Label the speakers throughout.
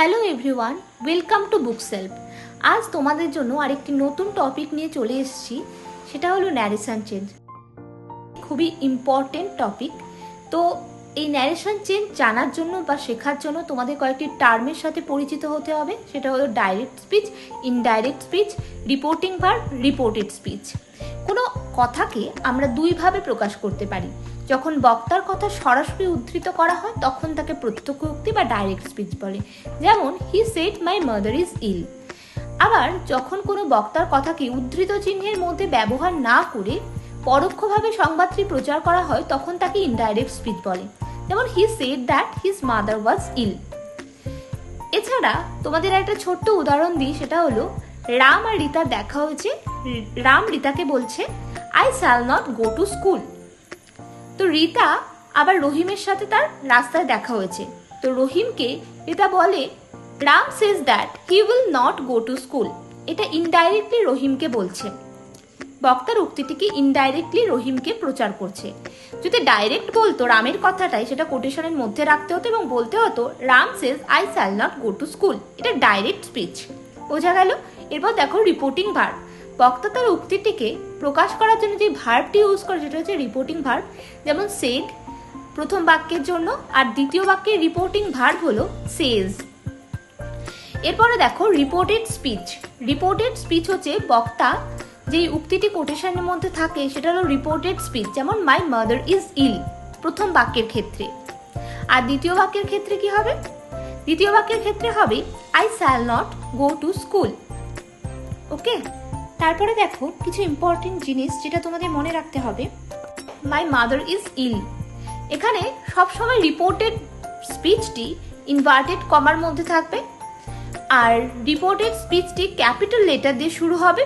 Speaker 1: Hello everyone, welcome to bookshelf. আজ তোমাদের জন্য আরেকটি নতুন টপিক নিয়ে চলে এসেছি, সেটা হলো ন্যারেশন চেঞ্জ। খুবই ইম্পর্টেন্ট টপিক। তো এই ন্যারেশন চেঞ্জ জানার জন্য বা শেখার জন্য তোমাদের কয়েকটি টার্মের সাথে পরিচিত হতে হবে। সেটা হলো direct speech, indirect speech, reporting verb, reported speech. কোনো কথাকে আমরা দুইভাবে প্রকাশ করতে পারি। যখন বক্তার কথা সরাসরি উদ্ধৃত করা হয় তখন তাকে প্রত্যক্ষ উক্তি বা ডাইরেক্ট স্পিচ বলে। যেমন he said my mother is ill. আবার যখন কোনো বক্তার কথাকে উদ্ধৃত চিহ্নের মধ্যে ব্যবহার না করে পরোক্ষভাবে সংবাদটি প্রচার করা হয় তখন তাকে ইনডাইরেক্ট স্পিচ বলে। যেমন he said that his mother was ill. এছাড়া তোমাদের একটা ছোট্ট উদাহরণ দিই, সেটা হলো রাম আর রীতার দেখা হয়েছে। রাম রীতাকে বলছে I shall not go to school. তো রীতা আবার রহিমের সাথে তার রাস্তায় দেখা হয়েছে। তো রহিমকে রীতা বলে Ram says that he will not go to school. এটা ইনডাইরেক্টলি রহিমকে বলছে। বক্তার উক্তিটিকে ইনডাইরেক্টলি রহিমকে প্রচার করছে। যদি ডাইরেক্ট বলতো রামের কথাটাই, সেটা কোটেশনের মধ্যে রাখতে হতো এবং বলতে হতো Ram says I shall not go to school. এটা ডাইরেক্ট স্পিচ, বোঝা গেল। এরপর দেখো রিপোর্টিং ভার্ব। বক্তা তার উক্তিটিকে প্রকাশ করার জন্য যে ভার্বটি ইউজ করে সেটা হচ্ছে রিপোর্টিং ভার্ব। যেমন সেড প্রথম বাক্যের জন্য, আর দ্বিতীয় বাক্যের রিপোর্টিং ভার্ব হলো সেজ। এরপরে দেখো রিপোর্টেড স্পিচ। রিপোর্টেড স্পিচ হচ্ছে বক্তা যেই উক্তিটি কোটেশনের মধ্যে থাকে সেটা হলো রিপোর্টেড স্পিচ। যেমন মাই মাদার ইজ ইল প্রথম বাক্যের ক্ষেত্রে। আর দ্বিতীয় বাক্যের ক্ষেত্রে কি হবে? দ্বিতীয় বাক্যের ক্ষেত্রে হবে I shall not go to school. Okay, তারপরে দেখো কিছু ইম্পর্টেন্ট জিনিস যেটা তোমাদের মনে রাখতে হবে। মাই মাদার ইজ ইল, এখানে সবসময় রিপোর্টেড স্পিচটি ইনভার্টেড কমার মধ্যে থাকবে, আর রিপোর্টেড স্পিচটি ক্যাপিটাল লেটার দিয়ে শুরু হবে,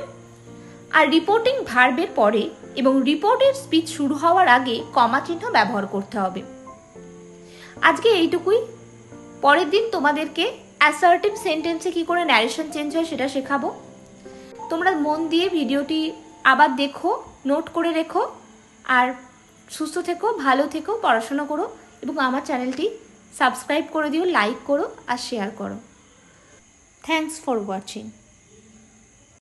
Speaker 1: আর রিপোর্টিং ভার্বের পরে এবং রিপোর্টেড স্পিচ শুরু হওয়ার আগে কমা চিহ্ন ব্যবহার করতে হবে। আজকে এইটুকুই। পরের দিন তোমাদেরকে অ্যাসার্টিভ সেন্টেন্সে কি করে ন্যারেশন চেঞ্জ হয় সেটা শেখাবো। তোমরা মন দিয়ে ভিডিওটি আবার দেখো, নোট করে রেখো, আর সুস্থ থেকো, ভালো থেকো, পড়াশোনা করো এবং আমার চ্যানেলটি সাবস্ক্রাইব করে দিও, লাইক করো আর শেয়ার করো। Thanks for watching.